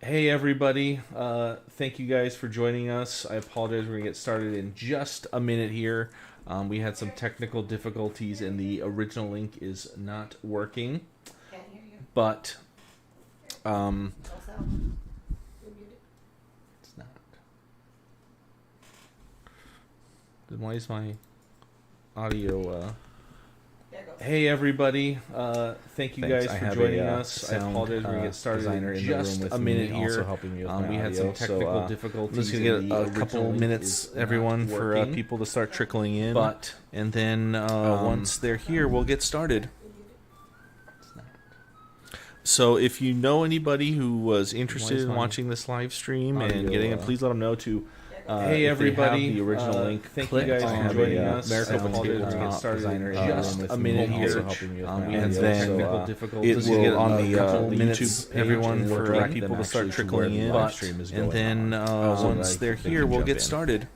Hey everybody, thank you guys for joining us. I apologize, we're going to get started in just a minute here. We had some technical difficulties and the original link is not working. Can't hear you. But, Also, it's not. Then why is my audio, there it goes. Hey everybody, thank you guys for joining us. I apologize, we're going to get started in just a minute here. Also helping me with my we had audio, some technical so, difficulties. I'm just going to and get the a couple original link minutes, is everyone, not for working. people to start trickling in. And then once they're here, we'll get started. So if you know anybody who was interested in watching this live stream and getting it, please let them know to. Hey everybody! The original link. Thank you guys for joining us. Maricopa Tabletop Society Society Invites just a minute here. and We had some then technical it difficulties. will Get on the minutes, YouTube, everyone, page for and people to them start actually to trickling where in. the live stream is And going then on. once Like, they're they here, can we'll jump get in. started.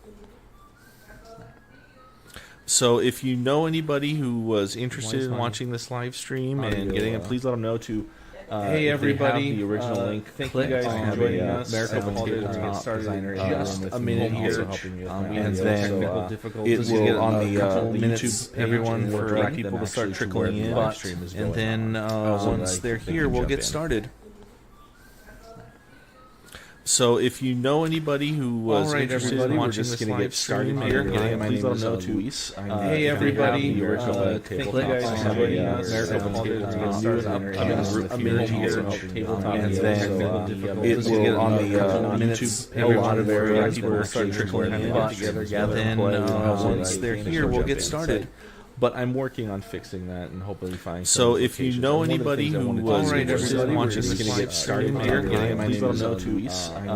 So if you know anybody who was interested in watching this live stream and getting it, please let them know to. Hey everybody! The original link. Thank you guys for joining us. Maricopa Tabletop Tabletop started Society just a minute here. also helping me with my We had some audio, technical so, difficulties. it will Get on the couple minutes, YouTube page everyone, and for direct people them to start actually trickling where in. the live stream is and then once they're here, we'll get started. So if you know anybody who was interested in watching this live stream and getting it, please let them know to. Hey everybody! The original Thank you guys for joining us. A minute here. And then it will on the minutes, everyone, for people to start trickling in. Then once they're here, we'll get started. But I'm working on fixing that and hopefully find. So if you know anybody who was interested in watching this live stream and getting it, please let them know to.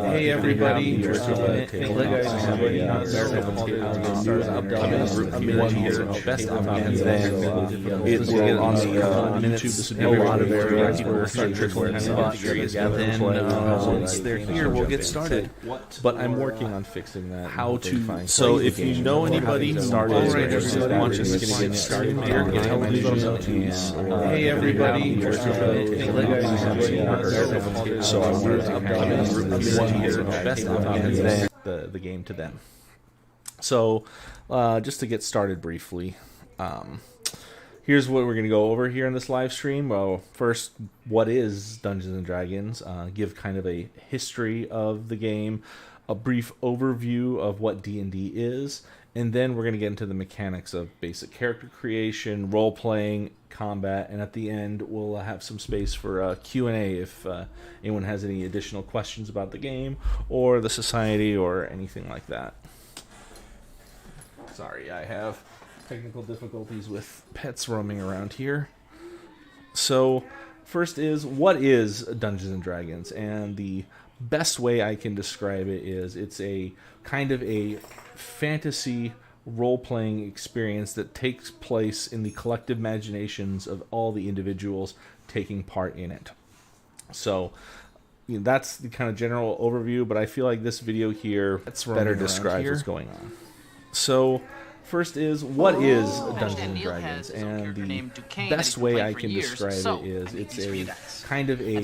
Hey everybody! Thank you guys for joining us. A minute here. And then it will on the minutes, everyone, for people to start trickling in. Then once they're here, we'll get started. But I'm working on fixing that. How to? So if you know anybody who was interested in watching this live stream and getting it, please let them know to. Hey everybody! Thank you guys for joining us. So I wanted to A minute here. and then The game to them. So, just to get started briefly, here's what we're going to go over here in this live stream. Well, first, what is Dungeons and Dragons? Give kind of a history of the game, a brief overview of what D&D is, and then we're going to get into the mechanics of basic character creation, role-playing, combat, and at the end we'll have some space for Q&A if anyone has any additional questions about the game or the society or anything like that. Sorry, I have technical difficulties with pets roaming around here. So, first is, what is Dungeons and Dragons? And the best way I can describe it is it's a kind of a fantasy role-playing experience that takes place in the collective imaginations of all the individuals taking part in it. So, that's the kind of general overview, but I feel like this video here better describes what's going on. So, first is, what is Dungeons and Dragons? And the best way I can describe it is it's a kind of a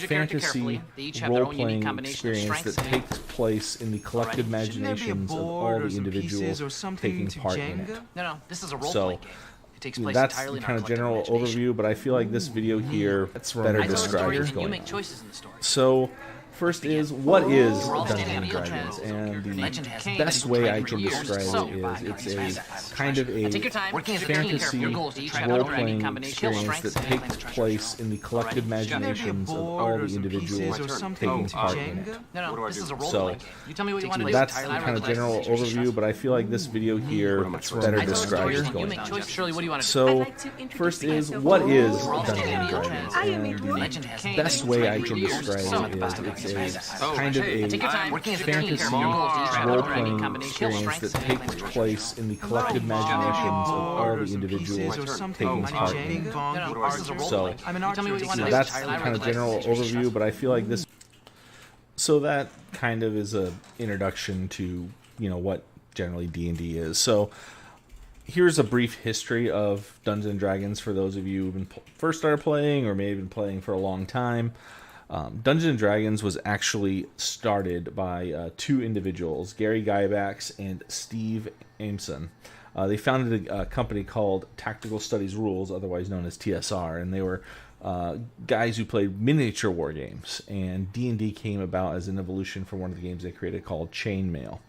fantasy role-playing experience that takes place in the collective imaginations of all the individuals taking part in it. No, this is a role-playing So, game. It takes place that's entirely the in our kind of collective general imagination. overview, but I feel like this video here better I tell a story, describes what's and you going make on. choices in the story. So, first is, what is We're all Dungeons standing and on the Dragons? edge. And the Legend has best been way I for can years. describe So, it is it's a kind of a take your time, choose your character. fantasy Your goal is to try out a role-playing combination, kill experience that strengths, and takes claim the place treasure. in the collective imaginations of all the individuals taking part in it. No, this is a So, role-playing game. You tell me what you want to do. that's the Entirely kind of relaxed. general overview, but I feel like this video here better I tell a describes story, what's and you going make on. choices. Shirley, what do you want to do? So, first is, what is We're all Dungeons standing and on the Dragons? edge. And the Legend has been best way I can describe So, it is it's a Oh, kind of a take your time, fantasy role-playing role-playing experience that takes place in the collective imaginations of all the individuals taking part in it. No, this is a So, role-playing game. You tell me what you want to do. that's the kind of general overview, but I feel like this... So that kind of is a introduction to, what generally D&D is. So, here's a brief history of Dungeons and Dragons for those of you who've been first started playing or maybe been playing for a long time. Dungeons and Dragons was actually started by two individuals, Gary Gybax and Steve Aimson. They founded a company called Tactical Studies Rules, otherwise known as TSR, and they were guys who played miniature war games. And D&D came about as an evolution from one of the games they created called Chainmail.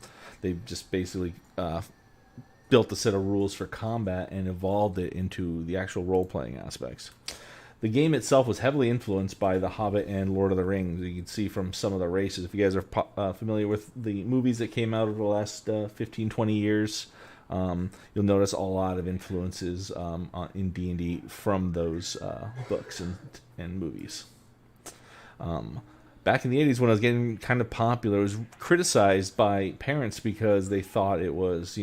They just basically built a set of rules for combat and evolved it into the actual role-playing aspects. The game itself was heavily influenced by The Hobbit and Lord of the Rings. You can see from some of the races. If you guys are familiar with the movies that came out over the last 15, 20 years, you'll notice a lot of influences in D&D from those books and movies. Back in the 80s, when it was getting kind of popular, it was criticized by parents because they thought it was,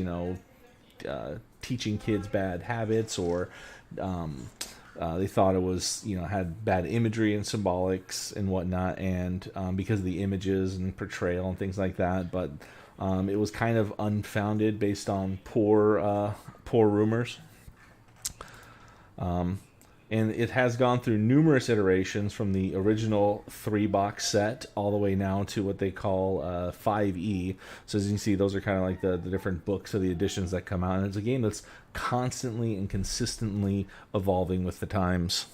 teaching kids bad habits, or they thought it was, had bad imagery and symbolics and whatnot, and because of the images and portrayal and things like that. But it was kind of unfounded based on poor rumors. And it has gone through numerous iterations from the original 3-box set all the way now to what they call 5e. So as you can see, those are kind of like the different books or the editions that come out. And it's a game that's constantly and consistently evolving with the times.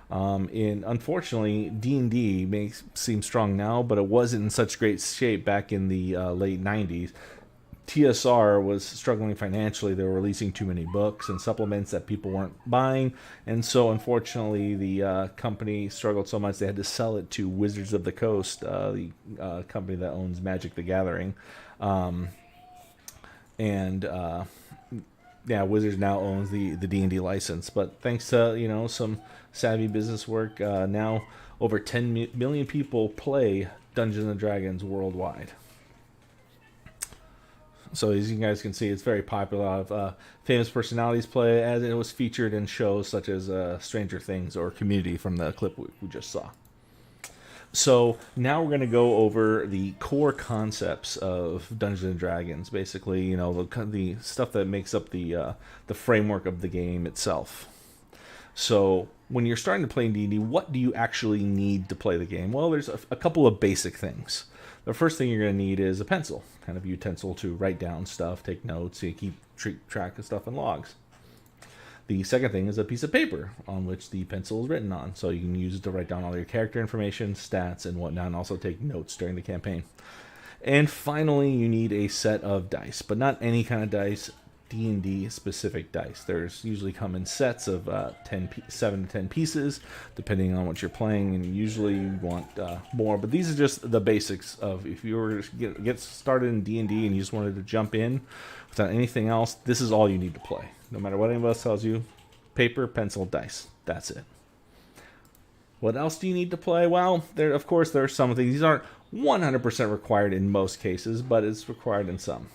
And unfortunately, D&D may seem strong now, but it wasn't in such great shape back in the late 90s. TSR was struggling financially. They were releasing too many books and supplements that people weren't buying. And so, unfortunately, the company struggled so much they had to sell it to Wizards of the Coast, the company that owns Magic the Gathering. Wizards now owns the D&D license. But thanks to, some savvy business work, now over 10 million people play Dungeons & Dragons worldwide. So as you guys can see, it's very popular. A lot of famous personalities play, as it was featured in shows such as Stranger Things or Community from the clip we just saw. So now we're going to go over the core concepts of Dungeons & Dragons. Basically, the stuff that makes up the framework of the game itself. So when you're starting to play D&D, what do you actually need to play the game? Well, there's a couple of basic things. The first thing you're going to need is a pencil, kind of a utensil to write down stuff, take notes, so you keep track of stuff in logs. The second thing is a piece of paper on which the pencil is written on, so you can use it to write down all your character information, stats, and whatnot, and also take notes during the campaign. And finally, you need a set of dice, but not any kind of dice, D&D specific dice. There's usually come in sets of 7 to 10 pieces, depending on what you're playing, and usually you want more. But these are just the basics of, if you were to get started in D&D and you just wanted to jump in without anything else, this is all you need to play. No matter what anybody else tells you, paper, pencil, dice. That's it. What else do you need to play? Well, there are some things. These aren't 100% required in most cases, but it's required in some.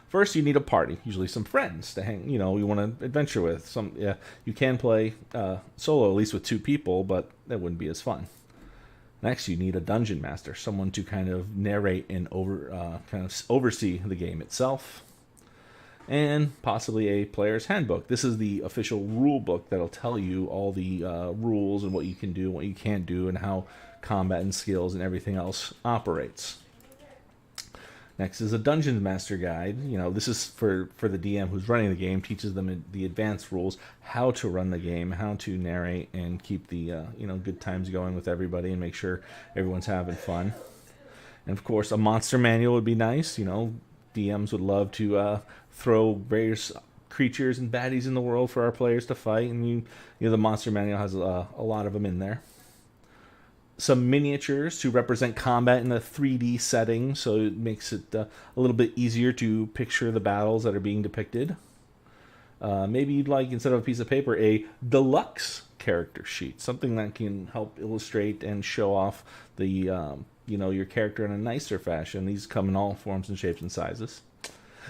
First, you need a party, usually some friends to hang. You want to adventure with. You can play solo, at least with 2 people, but that wouldn't be as fun. Next, you need a dungeon master, someone to kind of narrate and oversee the game itself, and possibly a player's handbook. This is the official rule book that'll tell you all the rules and what you can do, and what you can't do, and how combat and skills and everything else operates. Next is a Dungeon Master Guide. This is for the DM who's running the game, teaches them the advanced rules, how to run the game, how to narrate, and keep the good times going with everybody, and make sure everyone's having fun. And of course, a monster manual would be nice. DMs would love to throw various creatures and baddies in the world for our players to fight, and the monster manual has a lot of them in there. Some miniatures to represent combat in a 3D setting, so it makes it a little bit easier to picture the battles that are being depicted. Maybe you'd like, instead of a piece of paper, a deluxe character sheet, something that can help illustrate and show off the your character in a nicer fashion. These come in all forms and shapes and sizes.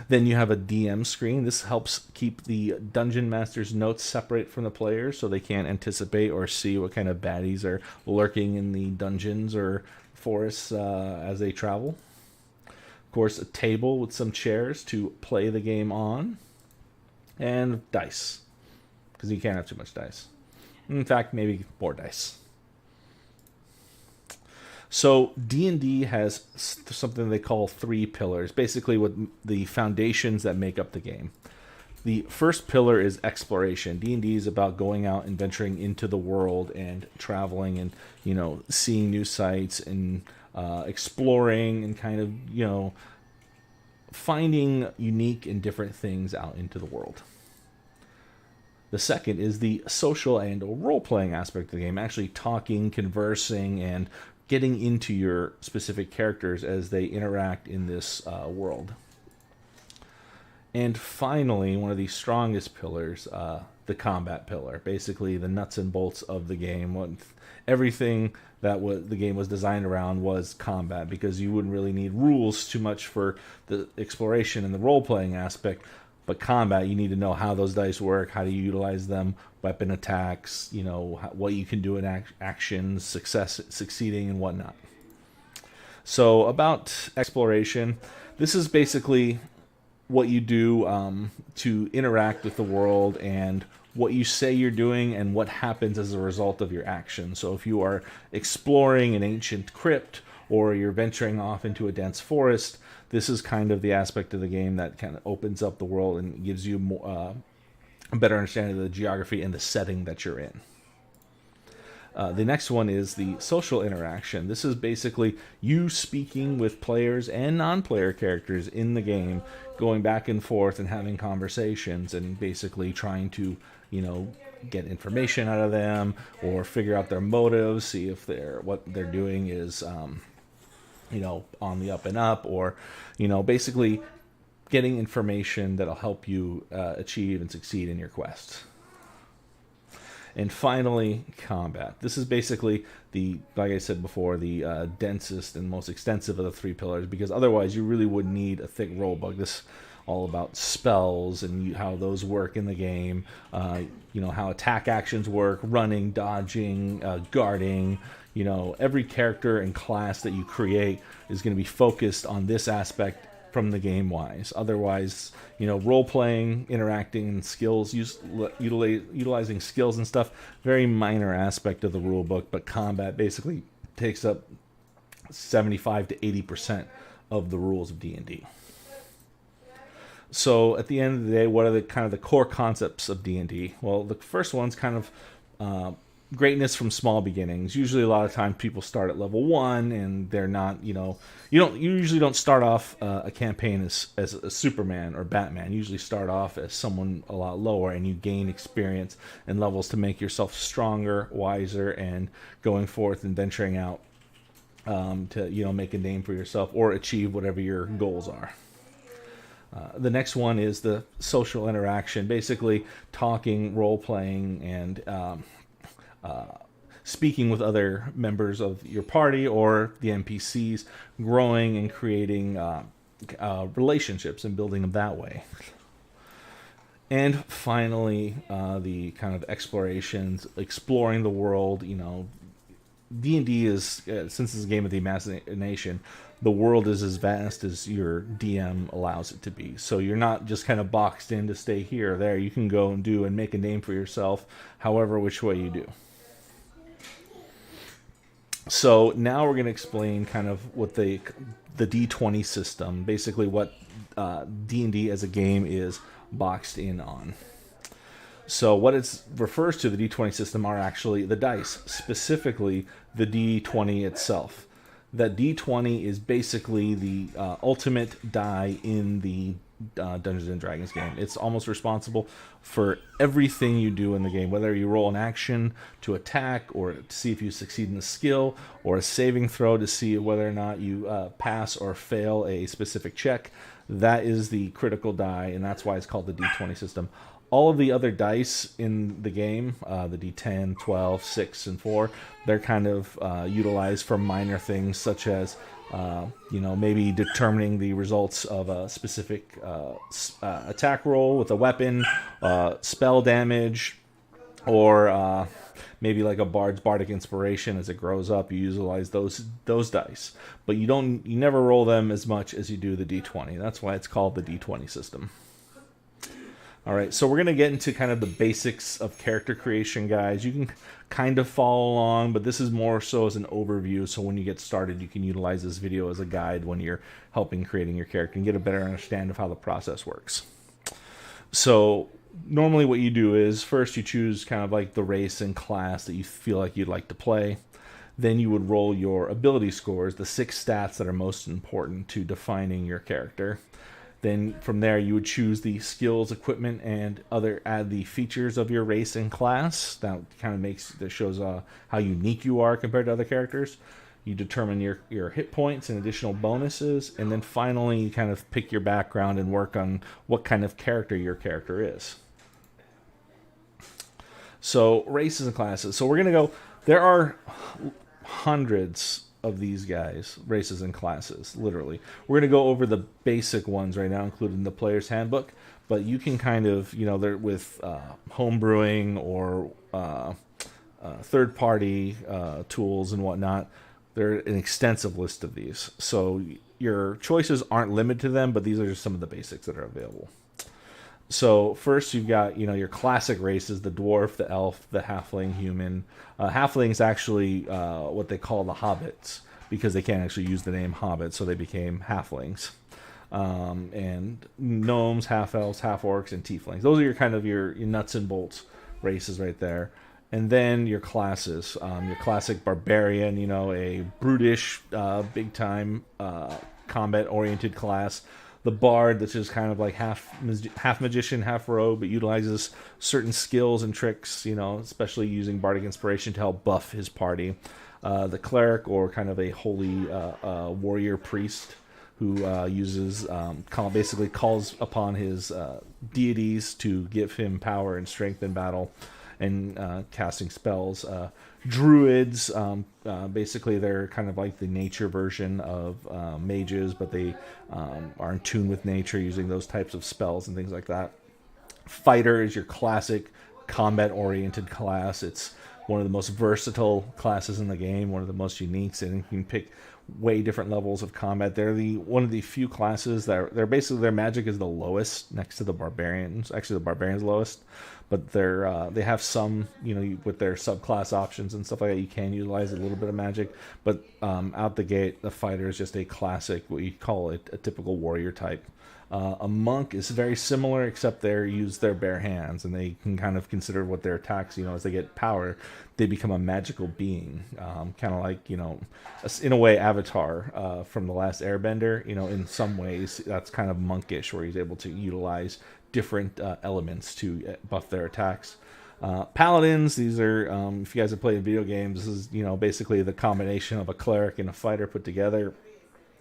Then you have a DM screen. This helps keep the Dungeon Master's notes separate from the players, so they can't anticipate or see what kind of baddies are lurking in the dungeons or forests as they travel. Of course, a table with some chairs to play the game on. And dice, because you can't have too much dice. In fact, maybe more dice. So D&D has something they call 3 pillars, basically what the foundations that make up the game. The first pillar is exploration. D&D is about going out and venturing into the world and traveling and, seeing new sites and exploring and kind of, finding unique and different things out into the world. The second is the social and role-playing aspect of the game, actually talking, conversing, and getting into your specific characters as they interact in this world. And finally, one of the strongest pillars, the combat pillar, basically the nuts and bolts of the game. Everything that the game was designed around was combat, because you wouldn't really need rules too much for the exploration and the role-playing aspect. But combat, you need to know how those dice work, how to utilize them, weapon attacks, what you can do in actions, succeeding, and whatnot. So about exploration, this is basically what you do to interact with the world and what you say you're doing and what happens as a result of your action. So if you are exploring an ancient crypt or you're venturing off into a dense forest, this is kind of the aspect of the game that kind of opens up the world and gives you more, a better understanding of the geography and the setting that you're in. The next one is the social interaction. This is basically you speaking with players and non-player characters in the game, going back and forth and having conversations and basically trying to, get information out of them or figure out their motives, see if what they're doing is, on the up and up, or, basically getting information that'll help you achieve and succeed in your quests. And finally, combat. This is basically like I said before, the densest and most extensive of the 3 pillars, because otherwise you really would need a thick rule book. This all about spells and how those work in the game, how attack actions work, running, dodging, guarding. Every character and class that you create is going to be focused on this aspect from the game wise. Otherwise, role-playing, interacting, and skills, utilizing skills and stuff, very minor aspect of the rule book, but combat basically takes up 75 to 80% of the rules of D&D. So at the end of the day, what are the core concepts of D&D? Well, the first one's kind of greatness from small beginnings. Usually a lot of times people start at level 1 and they're not, you usually don't start off a campaign as a Superman or Batman. You usually start off as someone a lot lower, and you gain experience and levels to make yourself stronger, wiser, and going forth and venturing out to, make a name for yourself or achieve whatever your goals are. The next one is the social interaction, basically talking, role-playing, and speaking with other members of your party or the NPCs, growing and creating relationships and building them that way. And finally, the kind of explorations, exploring the world. D&D is, since it's a game of the imagination, the world is as vast as your DM allows it to be. So you're not just kind of boxed in to stay here or there. You can go and do and make a name for yourself however which way you do. So now we're going to explain kind of what the D20 system, basically what D&D as a game is boxed in on. So what it refers to, the D20 system, are actually the dice, specifically the D20 itself. That D20 is basically the ultimate die in the Dungeons and Dragons game. It's almost responsible for everything you do in the game, whether you roll an action to attack or to see if you succeed in the skill, or a saving throw to see whether or not you pass or fail a specific check. That is the critical die, and that's why it's called the D20 system. All of the other dice in the game, the D10, 12, 6, and 4, they're kind of utilized for minor things such as, maybe determining the results of a specific attack roll with a weapon, spell damage, or maybe like a bard's bardic inspiration. As it grows up, you utilize those dice, but you never roll them as much as you do the D20. That's why it's called the D20 system. All right, so we're going to get into kind of the basics of character creation, guys. You can kind of follow along, but this is more so as an overview, so when you get started, you can utilize this video as a guide when you're helping creating your character and get a better understanding of how the process works. So normally what you do is first you choose kind of like the race and class that you feel like you'd like to play. Then you would roll your ability scores, the 6 stats that are most important to defining your character. Then from there you would choose the skills, equipment, and add the features of your race and class. That kind of shows how unique you are compared to other characters. You determine your hit points and additional bonuses, and then finally you kind of pick your background and work on what kind of character your character is. So races and classes. So we're gonna go. There are hundreds of these guys, races and classes, literally. We're going to go over the basic ones right now, including the player's handbook, but you can kind of, they're with homebrewing or third-party tools and whatnot. They're an extensive list of these. So your choices aren't limited to them, but these are just some of the basics that are available. So first you've got, your classic races, the dwarf, the elf, the halfling, human. Halflings actually what they call the hobbits, because they can't actually use the name hobbit, so they became halflings. And gnomes, half-elves, half-orcs, and tieflings. Those are your nuts and bolts races right there. And then your classes. Your classic barbarian, a brutish, big-time, combat-oriented class. The bard, that's just kind of like half magician, half rogue, but utilizes certain skills and tricks, especially using bardic inspiration to help buff his party. The cleric, or kind of a holy warrior priest, who basically calls upon his deities to give him power and strength in battle and casting spells. Druids, basically they're kind of like the nature version of mages, but they are in tune with nature using those types of spells and things like that. Fighter is your classic combat-oriented class. It's one of the most versatile classes in the game, one of the most unique, and you can pick way different levels of combat. They're one of the few classes that they're basically, their magic is the lowest next to the barbarians. Actually, the barbarians lowest, but they have some, with their subclass options and stuff like that, you can utilize a little bit of magic. But out the gate, the fighter is just a classic, what you call it, a typical warrior type. A monk is very similar, except they use their bare hands, and they can kind of consider what their attacks, as they get power, they become a magical being. Kind of like, in a way, Avatar from The Last Airbender. In some ways, that's kind of monkish, where he's able to utilize different elements to buff their attacks. Paladins, these are, if you guys have played video games, this is, basically the combination of a cleric and a fighter put together.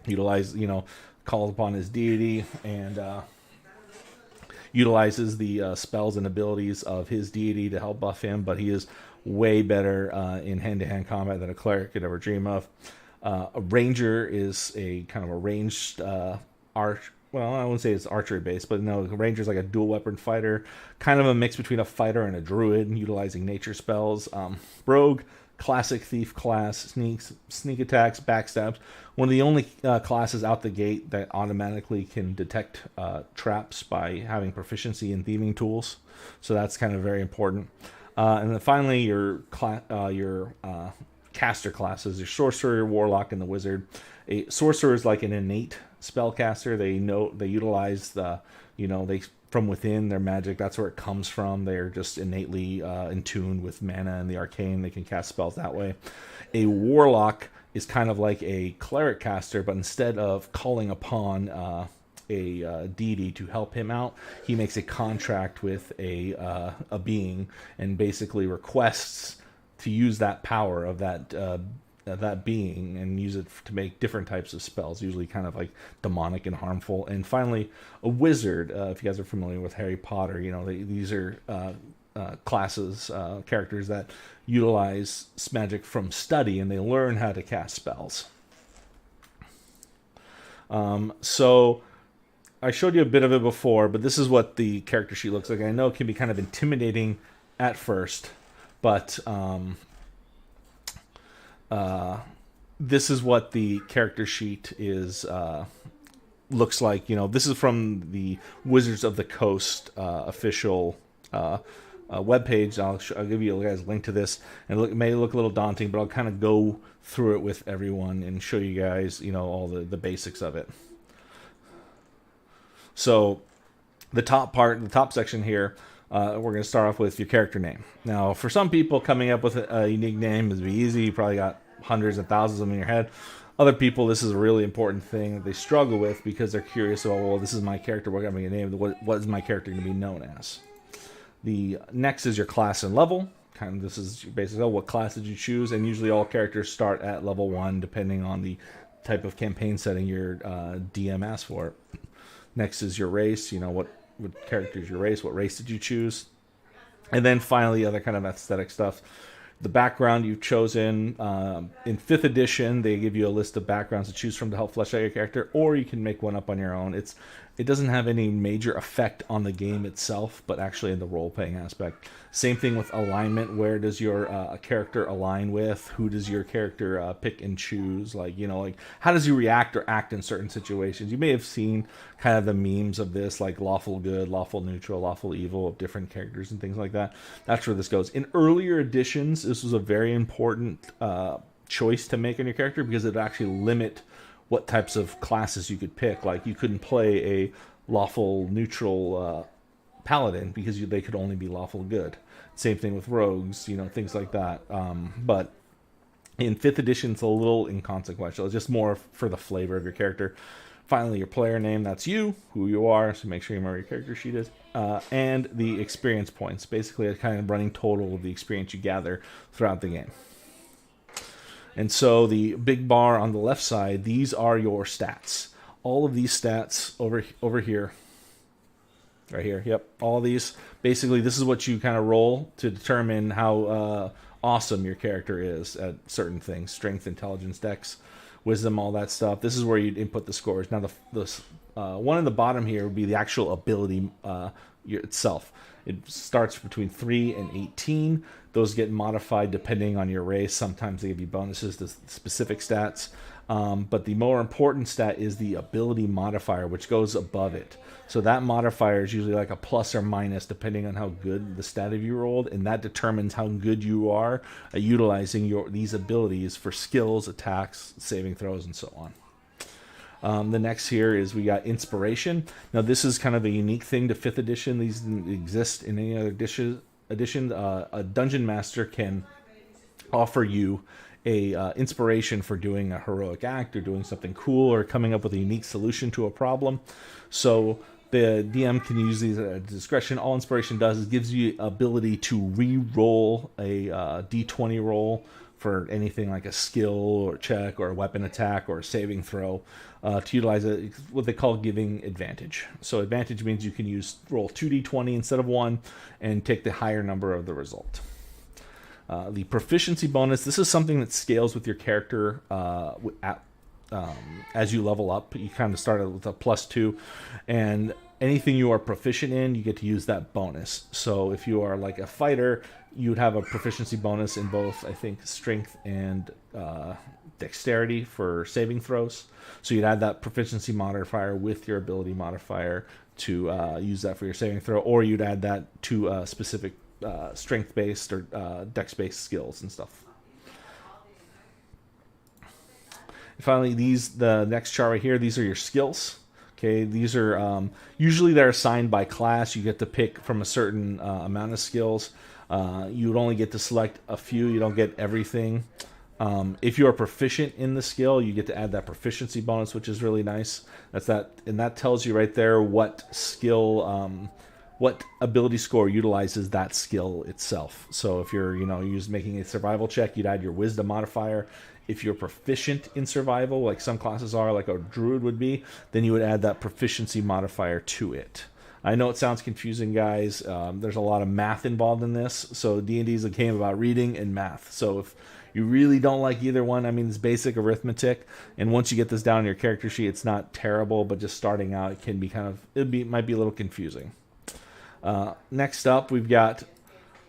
Utilize, calls upon his deity and utilizes the spells and abilities of his deity to help buff him, but he is way better in hand-to-hand combat than a cleric could ever dream of. A ranger is a kind of a ranged arch. Well, I wouldn't say it's archery based, but no, a ranger is like a dual weapon fighter, kind of a mix between a fighter and a druid, utilizing nature spells. Rogue, classic thief class, sneak attacks, backstabs. One of the only classes out the gate that automatically can detect traps by having proficiency in thieving tools. So that's kind of very important. And then finally, your caster classes, your sorcerer, your warlock, and the wizard. A sorcerer is like an innate spellcaster. They utilize they from within their magic. That's where it comes from. They're just innately in tune with mana and the arcane. They can cast spells that way. A warlock is kind of like a cleric caster, but instead of calling upon a deity to help him out, he makes a contract with a being and basically requests to use that power of that being and use it to make different types of spells, usually kind of like demonic and harmful. And finally, a wizard. If you guys are familiar with Harry Potter, these are classes, characters that utilize magic from study, and they learn how to cast spells. So I showed you a bit of it before, but this is what the character sheet looks like. I know it can be kind of intimidating at first, but this is what the character sheet is looks like, this is from the Wizards of the Coast official webpage. I'll give you guys a link to this, and it may look a little daunting, but I'll kind of go through it with everyone and show you guys, all the basics of it. So the top section here, we're going to start off with your character name. Now, for some people, coming up with a unique name is easy. You probably got hundreds and thousands of them in your head. Other people, this is a really important thing that they struggle with because they're curious about, well, this is my character, what am I going to name? What is my character going to be known as? The next is your class and level. This is basically what class did you choose, and usually all characters start at level 1 depending on the type of campaign setting your DM asked for. Next is your race. What character is your race? What race did you choose? And then finally, other kind of aesthetic stuff. The background you've chosen. In 5th edition, they give you a list of backgrounds to choose from to help flesh out your character, or you can make one up on your own. It doesn't have any major effect on the game itself, but actually in the role-playing aspect. Same thing with alignment. Where does your character align with? Who does your character pick and choose? How does he react or act in certain situations? You may have seen kind of the memes of this, like lawful good, lawful neutral, lawful evil of different characters and things like that. That's where this goes. In earlier editions, this was a very important choice to make on your character because it would actually limit what types of classes you could pick. Like, you couldn't play a lawful neutral paladin because they could only be lawful good. Same thing with rogues, things like that. But in 5th edition, it's a little inconsequential. It's just more for the flavor of your character. Finally, your player name, that's you, who you are, so make sure you remember your character sheet is. And the experience points, basically a kind of running total of the experience you gather throughout the game. And so the big bar on the left side, these are your stats. All of these stats over here, right here, yep, all these, basically this is what you kind of roll to determine how awesome your character is at certain things: strength, intelligence, dex, wisdom, all that stuff. This is where you'd input the scores. Now the one in the bottom here would be the actual ability itself. It starts between 3 and 18. Those get modified depending on your race. Sometimes they give you bonuses to specific stats. But the more important stat is the ability modifier, which goes above it. So that modifier is usually like a plus or minus depending on how good the stat of you rolled, and that determines how good you are at utilizing these abilities for skills, attacks, saving throws, and so on. The next here is we got inspiration. Now this is kind of a unique thing to 5th edition. These didn't exist in any other edition. A dungeon master can offer you a inspiration for doing a heroic act or doing something cool or coming up with a unique solution to a problem. So the DM can use these at discretion. All inspiration does is gives you ability to re-roll a d20 roll for anything like a skill or check or a weapon attack or a saving throw, to utilize what they call giving advantage. So advantage means you can roll 2d20 instead of 1 and take the higher number of the result. The proficiency bonus, this is something that scales with your character as you level up. You kind of start with a +2, and anything you are proficient in, you get to use that bonus. So if you are like a fighter, you would have a proficiency bonus in both, I think, strength and dexterity for saving throws. So you'd add that proficiency modifier with your ability modifier to use that for your saving throw, or you'd add that to specific strength-based or dex-based skills and stuff. Finally, the next chart right here, these are your skills. Okay, these are usually they're assigned by class. You get to pick from a certain amount of skills. You would only get to select a few. You don't get everything. If you are proficient in the skill, you get to add that proficiency bonus, which is really nice. And that tells you right there what skill, what ability score utilizes that skill itself. So if you're, making a survival check, you'd add your wisdom modifier. If you're proficient in survival, like some classes are, like a druid would be, then you would add that proficiency modifier to it. I know it sounds confusing, guys. There's a lot of math involved in this. So D&D is a game about reading and math. So if you really don't like either one, it's basic arithmetic. And once you get this down in your character sheet, it's not terrible, but just starting out, it can be might be a little confusing. Next up, we've got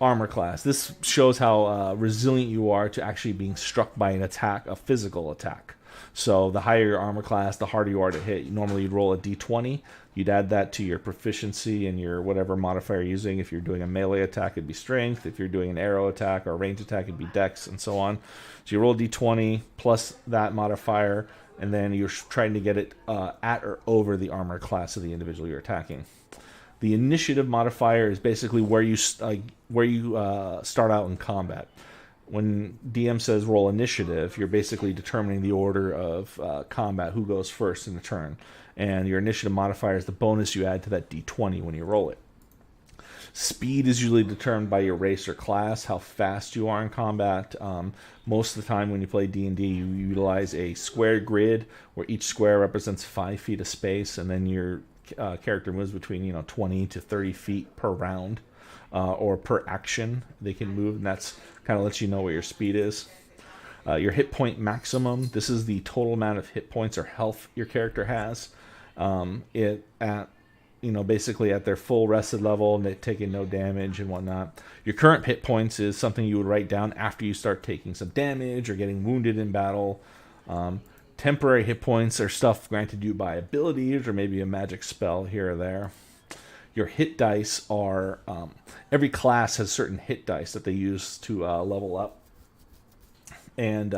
armor class. This shows how resilient you are to actually being struck by an attack, a physical attack. So the higher your armor class, the harder you are to hit. Normally you'd roll a d20. You'd add that to your proficiency and your whatever modifier you're using. If you're doing a melee attack, it'd be strength. If you're doing an arrow attack or a range attack, it'd be dex, and so on. So you roll d20 plus that modifier, and then you're trying to get it at or over the armor class of the individual you're attacking. The initiative modifier is basically where you start out in combat. When DM says roll initiative, you're basically determining the order of combat, who goes first in the turn. And your initiative modifier is the bonus you add to that d20 when you roll it. Speed is usually determined by your race or class, how fast you are in combat. Most of the time when you play D&D, you utilize a square grid where each square represents 5 feet of space, and then your character moves between 20 to 30 feet per round or per action they can move, and that's kind of lets you know what your speed is. Your hit point maximum, this is the total amount of hit points or health your character has. Basically at their full rested level, and they're taking no damage and whatnot. Your current hit points is something you would write down after you start taking some damage or getting wounded in battle. Temporary hit points are stuff granted you by abilities or maybe a magic spell here or there. Your hit dice are, every class has certain hit dice that they use to level up. And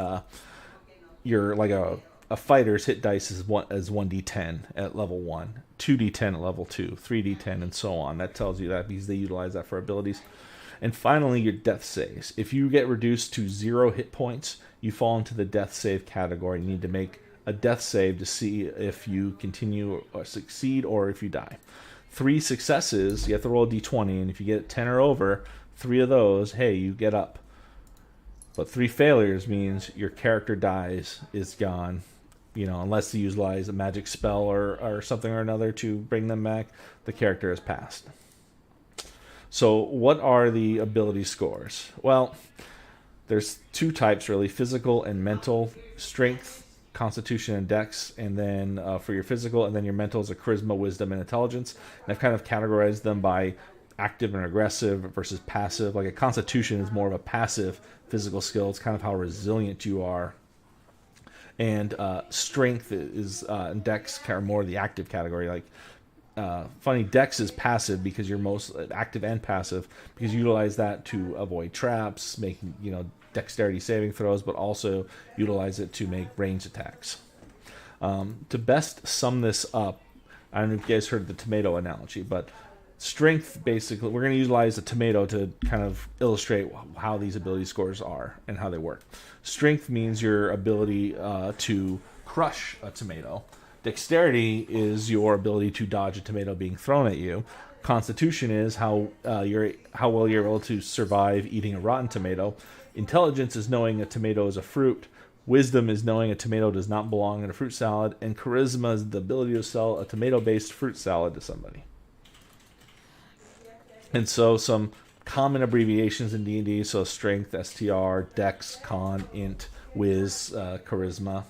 you're like a fighter's hit dice is 1d10 at level 1, 2d10 at level 2, 3d10, and so on. That tells you that because they utilize that for abilities. And finally, your death saves. If you get reduced to 0 hit points, you fall into the death save category. You need to make a death save to see if you continue or succeed or if you die. 3 successes, you have to roll a d20, and if you get 10 or over, 3 of those, hey, you get up. But 3 failures means your character dies, is gone. Unless you utilize a magic spell or something or another to bring them back, the character has passed. So what are the ability scores? Well, there's 2 types really, physical and mental. Strength, constitution, and dex. And then for your physical, and then your mental is a charisma, wisdom, and intelligence. And I've kind of categorized them by active and aggressive versus passive. Like a constitution is more of a passive physical skill. It's kind of how resilient you are. And strength is and dex are more the active category. Funny, dex is passive because you're most active and passive because you utilize that to avoid traps, making dexterity saving throws, but also utilize it to make range attacks. To best sum this up, I don't know if you guys heard the tomato analogy, but strength, basically, we're going to utilize a tomato to kind of illustrate how these ability scores are and how they work. Strength means your ability to crush a tomato. Dexterity is your ability to dodge a tomato being thrown at you. Constitution is how well you're able to survive eating a rotten tomato. Intelligence is knowing a tomato is a fruit. Wisdom is knowing a tomato does not belong in a fruit salad. And charisma is the ability to sell a tomato-based fruit salad to somebody. And so some common abbreviations in D&D, so strength, STR, dex, con, int, wiz, charisma.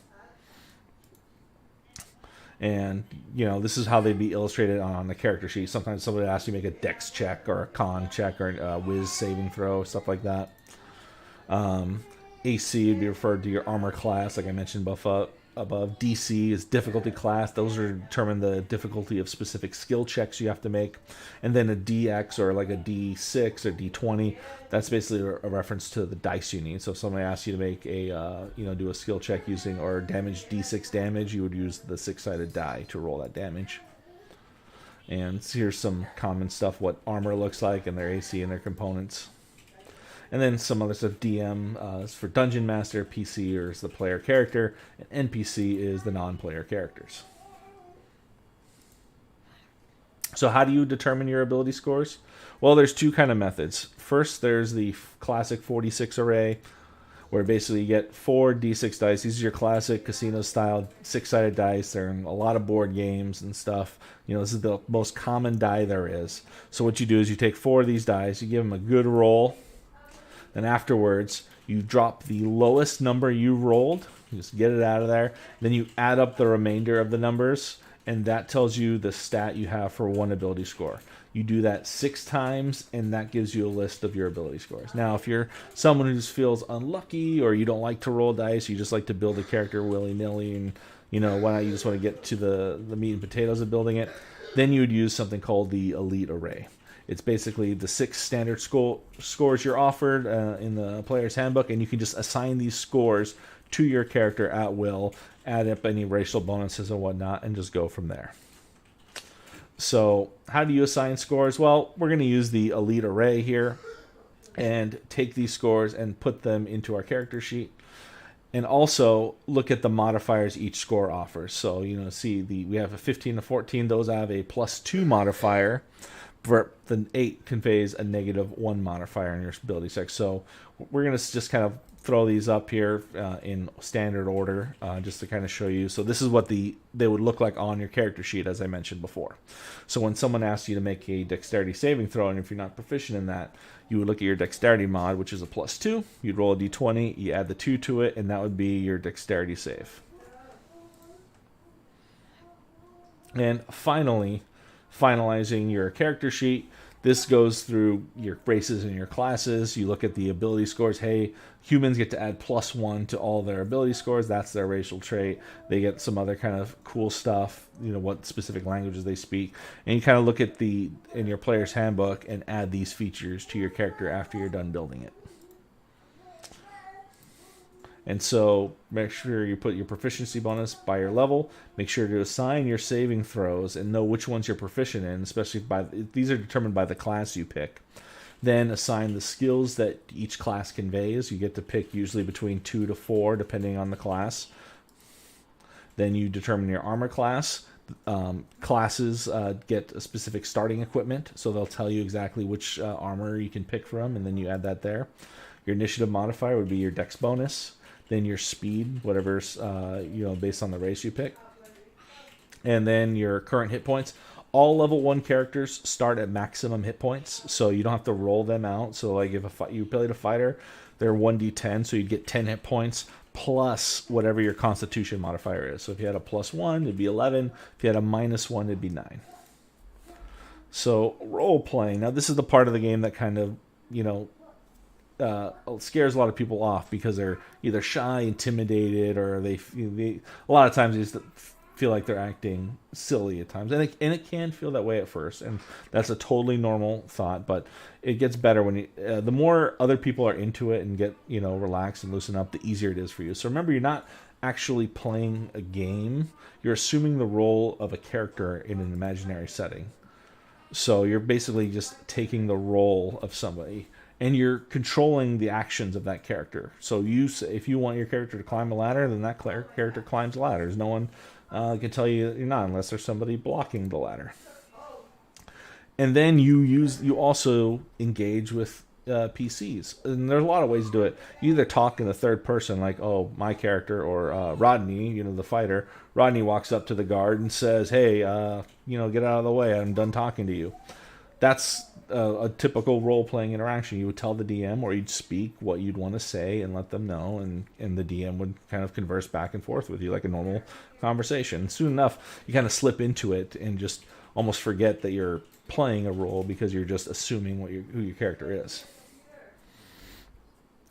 And, this is how they'd be illustrated on the character sheet. Sometimes somebody asks you to make a dex check or a con check or a whiz saving throw, stuff like that. AC would be referred to your armor class, like I mentioned above. DC is difficulty class. Those are determine the difficulty of specific skill checks you have to make. And then a DX or like a D6 or D20, that's basically a reference to the dice you need. So if somebody asks you to make a, do a skill check using or damage D6 damage, you would use the 6-sided die to roll that damage. And here's some common stuff, what armor looks like and their AC and their components. And then some other stuff, DM is for Dungeon Master, PC is the player character, and NPC is the non-player characters. So how do you determine your ability scores? Well, there's 2 kind of methods. First, there's the classic 46 array, where basically you get 4 D6 dice. These are your classic casino-style 6-sided dice. They're in a lot of board games and stuff. This is the most common die there is. So what you do is you take 4 of these dice, you give them a good roll, then afterwards, you drop the lowest number you rolled. You just get it out of there. Then you add up the remainder of the numbers, and that tells you the stat you have for one ability score. You do that 6 times, and that gives you a list of your ability scores. Now, if you're someone who just feels unlucky, or you don't like to roll dice, you just like to build a character willy-nilly, and why not you just want to get to the meat and potatoes of building it, then you would use something called the Elite Array. It's basically the 6 standard scores you're offered in the player's handbook, and you can just assign these scores to your character at will, add up any racial bonuses and whatnot, and just go from there. So how do you assign scores? Well, we're going to use the Elite Array here and take these scores and put them into our character sheet. And also look at the modifiers each score offers. So, we have a 15 to 14. Those have a +2 modifier. The 8 conveys a -1 modifier in your ability check. So we're going to just kind of throw these up here in standard order just to kind of show you. So this is what they would look like on your character sheet, as I mentioned before. So when someone asks you to make a dexterity saving throw, and if you're not proficient in that, you would look at your dexterity mod, which is a +2. You'd roll a d20, you add the 2 to it, and that would be your dexterity save. And finally, finalizing your character sheet. This goes through your races and your classes. You look at the ability scores. Hey, humans get to add +1 to all their ability scores. That's their racial trait. They get some other kind of cool stuff, what specific languages they speak. And you kind of look at in your player's handbook and add these features to your character after you're done building it. And so make sure you put your proficiency bonus by your level. Make sure to assign your saving throws and know which ones you're proficient in, especially these are determined by the class you pick. Then assign the skills that each class conveys. You get to pick usually between 2 to 4 depending on the class. Then you determine your armor class. Classes get a specific starting equipment, so they'll tell you exactly which armor you can pick from, and then you add that there. Your initiative modifier would be your dex bonus. Then your speed, whatever's based on the race you pick, and then your current hit points. All level 1 characters start at maximum hit points, so you don't have to roll them out. So like if you played a fighter, they're 1d10, so you'd get 10 hit points plus whatever your Constitution modifier is. So if you had a +1, it'd be 11. If you had a -1, it'd be 9. So role playing. Now this is the part of the game that kind of scares a lot of people off because they're either shy, intimidated, or they a lot of times they just feel like they're acting silly at times, and it can feel that way at first, and that's a totally normal thought. But it gets better when the more other people are into it and get relaxed and loosen up, the easier it is for you. So remember, you're not actually playing a game; you're assuming the role of a character in an imaginary setting. So you're basically just taking the role of somebody, and you're controlling the actions of that character. So if you want your character to climb a ladder, then that character climbs ladders. No one can tell you you're not, unless there's somebody blocking the ladder. And then you also engage with PCs, and there's a lot of ways to do it. You either talk in the third person, like, oh, my character, or Rodney, the fighter. Rodney walks up to the guard and says, hey, get out of the way. I'm done talking to you. That's a typical role-playing interaction. You would tell the DM, or you'd speak what you'd want to say and let them know, and the DM would kind of converse back and forth with you like a normal conversation. Soon enough, you kind of slip into it and just almost forget that you're playing a role because you're just assuming who your character is.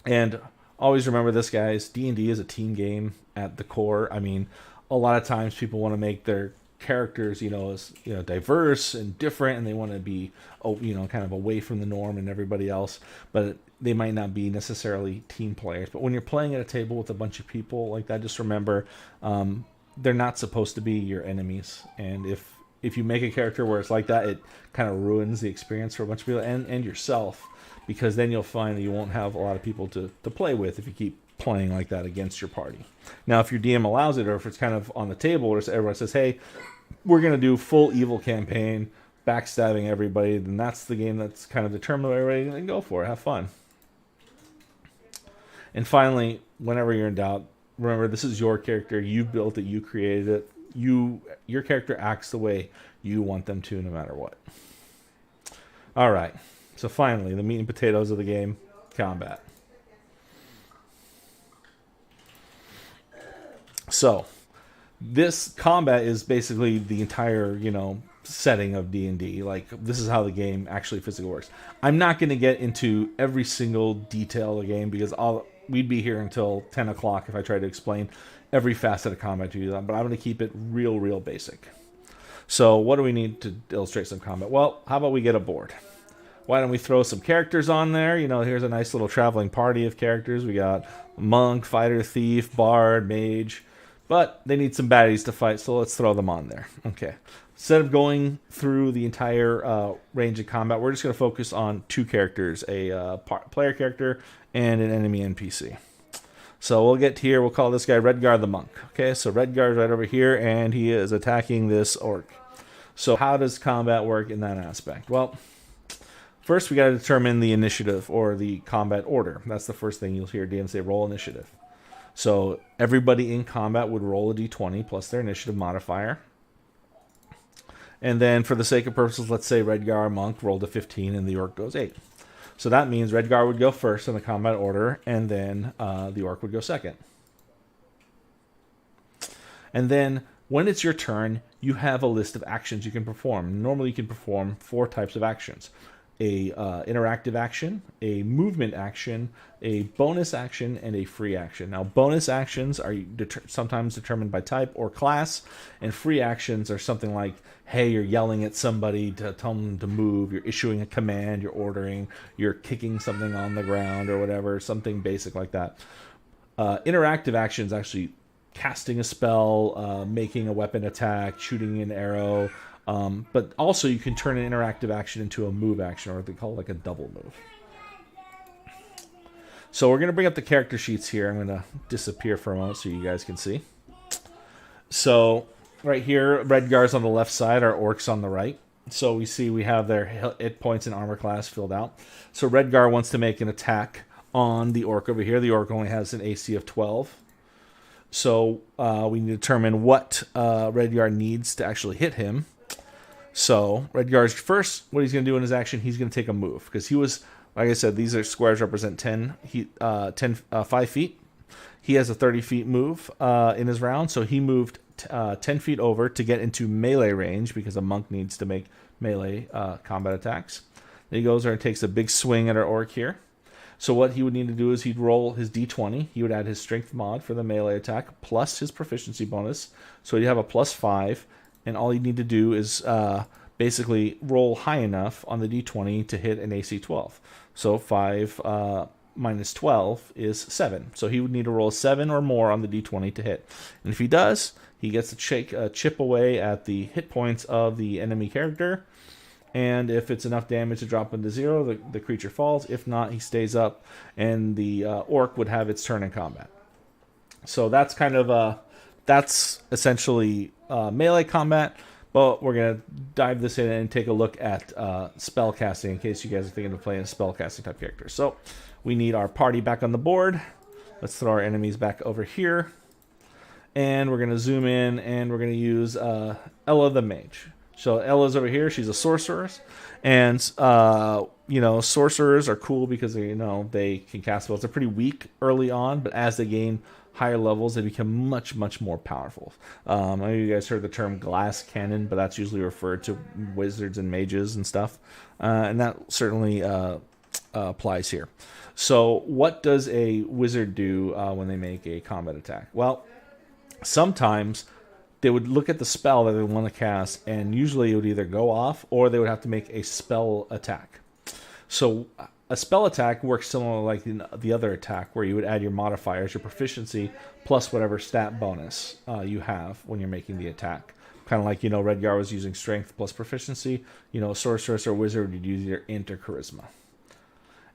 And always remember this, guys. D&D is a team game at the core. I mean, a lot of times people want to make their characters, as diverse and different, and they want to be, kind of away from the norm and everybody else, but they might not be necessarily team players. But when you're playing at a table with a bunch of people like that, just remember, they're not supposed to be your enemies. And if you make a character where it's like that, it kind of ruins the experience for a bunch of people and yourself, because then you'll find that you won't have a lot of people to play with if you keep playing like that against your party. Now, if your DM allows it, or if it's kind of on the table where everyone says, hey, we're going to do full evil campaign, backstabbing everybody, then that's the game that's kind of determined by everybody, and go for it. Have fun. And finally, whenever you're in doubt, remember, this is your character. You built it. You created it. Your character acts the way you want them to, no matter what. All right. So finally, the meat and potatoes of the game, combat. So this combat is basically the entire, setting of D&D. Like, this is how the game actually physically works. I'm not going to get into every single detail of the game because we'd be here until 10 o'clock if I tried to explain every facet of combat to you. But I'm going to keep it real basic. So what do we need to illustrate some combat? Well, how about we get a board? Why don't we throw some characters on there? You know, here's a nice little traveling party of characters. We got monk, fighter, thief, bard, mage. But they need some baddies to fight, so let's throw them on there. Okay. Instead of going through the entire range of combat, we're just going to focus on 2 characters, a player character and an enemy NPC. So we'll get here, we'll call this guy Redgar the Monk. Okay, so Redgar's right over here, and he is attacking this orc. So how does combat work in that aspect? Well, first we got to determine the initiative or the combat order. That's the first thing you'll hear DM say, roll initiative. So everybody in combat would roll a d20 plus their initiative modifier. And then for the sake of purposes, let's say Redgar Monk rolled a 15 and the orc goes 8. So that means Redgar would go first in the combat order, and then the orc would go second. And then when it's your turn, you have a list of actions you can perform. Normally you can perform 4 types of actions. A interactive action, a movement action, a bonus action, and a free action. Now, bonus actions are sometimes determined by type or class, and free actions are something like, hey, you're yelling at somebody to tell them to move, you're issuing a command, you're ordering, you're kicking something on the ground or whatever, something basic like that. Interactive actions actually casting a spell, making a weapon attack, shooting an arrow. But also you can turn an interactive action into a move action, or what they call like a double move. So we're going to bring up the character sheets here. I'm going to disappear for a moment so you guys can see. So right here, Redgar's on the left side, our orcs on the right. So we see we have their hit points and armor class filled out. So Redgar wants to make an attack on the orc over here. The orc only has an AC of 12. So we need to determine what Redgar needs to actually hit him. So Redgar's first, what he's going to do in his action, he's going to take a move. Because he was, like I said, these squares represent 5 feet. He has a 30 feet move in his round. So he moved 10 feet over to get into melee range, because a monk needs to make melee combat attacks. Then he goes there and takes a big swing at our orc here. So what he would need to do is he'd roll his d20. He would add his strength mod for the melee attack plus his proficiency bonus. So he'd have a +5. And all you need to do is basically roll high enough on the d20 to hit an AC 12. So 5 minus 12 is 7. So he would need to roll 7 or more on the d20 to hit. And if he does, he gets to chip away at the hit points of the enemy character. And if it's enough damage to drop him to 0, the creature falls. If not, he stays up, and the orc would have its turn in combat. So that's kind of that's essentially melee combat, but we're going to dive this in and take a look at spell casting in case you guys are thinking of playing a spell casting type character. So we need our party back on the board. Let's throw our enemies back over here. And we're going to zoom in, and we're going to use Ella the Mage. So Ella's over here. She's a sorceress. And, sorcerers are cool because, they can cast spells. They're pretty weak early on, but as they gain higher levels, they become much more powerful. I know you guys heard the term glass cannon, but that's usually referred to wizards and mages and stuff, and that certainly applies here. So what does a wizard do when they make a combat attack? Well, sometimes they would look at the spell that they want to cast, and usually it would either go off or they would have to make a spell attack. So a spell attack works similar like the other attack, where you would add your modifiers, your proficiency, plus whatever stat bonus you have when you're making the attack. Kind of like, Redgar was using strength plus proficiency. Sorceress or wizard would use your int or charisma.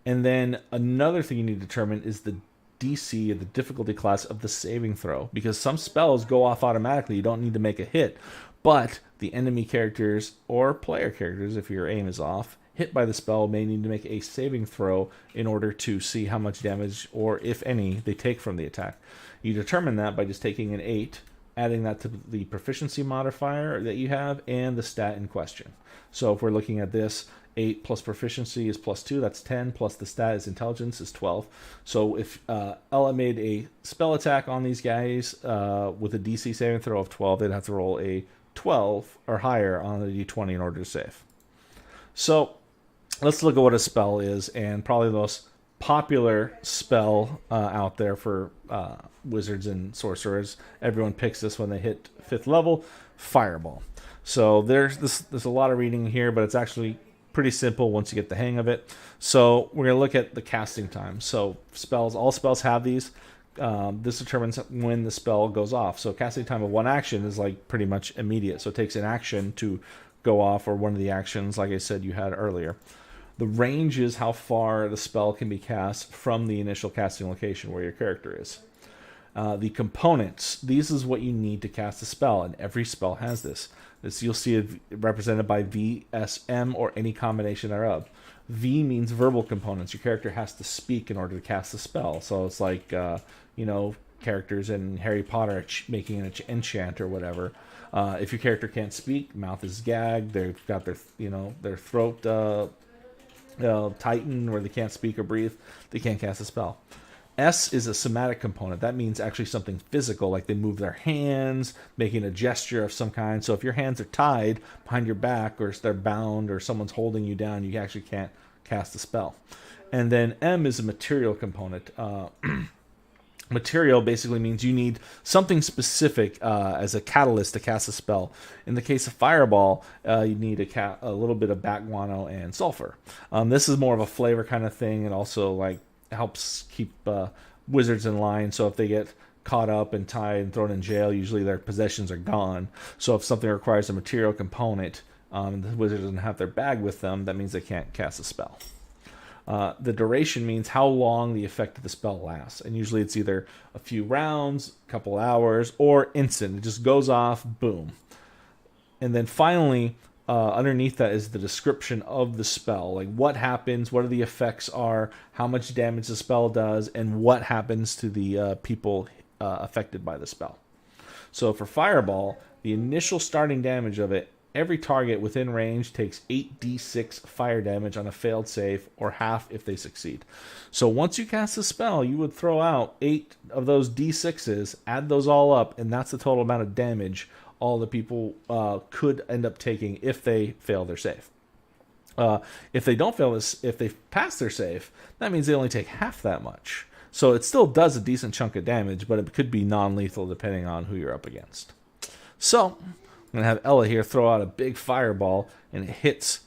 And then another thing you need to determine is the DC, the difficulty class of the saving throw. Because some spells go off automatically. You don't need to make a hit. But the enemy characters or player characters, if your aim is off, hit by the spell may need to make a saving throw in order to see how much damage, or if any, they take from the attack. You determine that by just taking an 8, adding that to the proficiency modifier that you have, and the stat in question. So if we're looking at this, 8 plus proficiency is +2, that's 10, plus the stat is intelligence is 12. So if Ella made a spell attack on these guys with a DC saving throw of 12, they'd have to roll a 12 or higher on the d20 in order to save. So let's look at what a spell is, and probably the most popular spell out there for wizards and sorcerers. Everyone picks this when they hit 5th level, Fireball. So there's a lot of reading here, but it's actually pretty simple once you get the hang of it. So we're going to look at the casting time. So all spells have these. This determines when the spell goes off. So casting time of one action is like pretty much immediate. So it takes an action to go off, or one of the actions, like I said, you had earlier. The range is how far the spell can be cast from the initial casting location where your character is. The components, these is what you need to cast a spell, and every spell has this. You'll see it represented by V, S, M, or any combination thereof. V means verbal components. Your character has to speak in order to cast the spell. So it's like, characters in Harry Potter making an enchant or whatever. If your character can't speak, mouth is gagged, they've got their throat tightened where they can't speak or breathe, they can't cast a spell. S is a somatic component. That means actually something physical, like they move their hands, making a gesture of some kind. So if your hands are tied behind your back, or they're bound, or someone's holding you down, you actually can't cast a spell. And then M is a material component. Material basically means you need something specific as a catalyst to cast a spell. In the case of Fireball, you need a little bit of bat guano and sulfur. This is more of a flavor kind of thing, and also like helps keep wizards in line. So if they get caught up and tied and thrown in jail, usually their possessions are gone. So if something requires a material component, the wizard doesn't have their bag with them, that means they can't cast a spell. The duration means how long the effect of the spell lasts, and usually it's either a few rounds, a couple hours, or instant. It just goes off, boom. And then finally, underneath that is the description of the spell, like what happens, what are the effects are, how much damage the spell does, and what happens to the people affected by the spell. So for Fireball, the initial starting damage of it, every target within range takes 8d6 fire damage on a failed save, or half if they succeed. So once you cast a spell, you would throw out 8 of those d6s, add those all up, and that's the total amount of damage all the people could end up taking if they fail their save. If they don't fail this, if they pass their save, that means they only take half that much. So it still does a decent chunk of damage, but it could be non-lethal depending on who you're up against. So I'm going to have Ella here throw out a big fireball, and it hits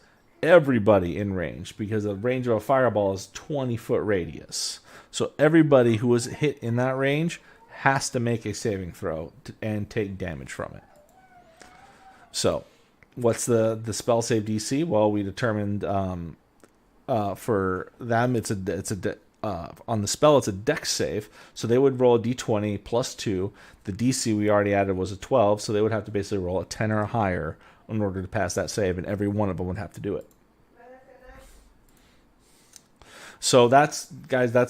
everybody in range, because the range of a fireball is 20-foot radius. So everybody who was hit in that range has to make a saving throw and take damage from it. So what's the spell save DC? Well, we determined for them on the spell it's a dex save, so they would roll a d20 plus 2. The DC we already added was a 12, so they would have to basically roll a 10 or higher in order to pass that save, and every one of them would have to do it. So that's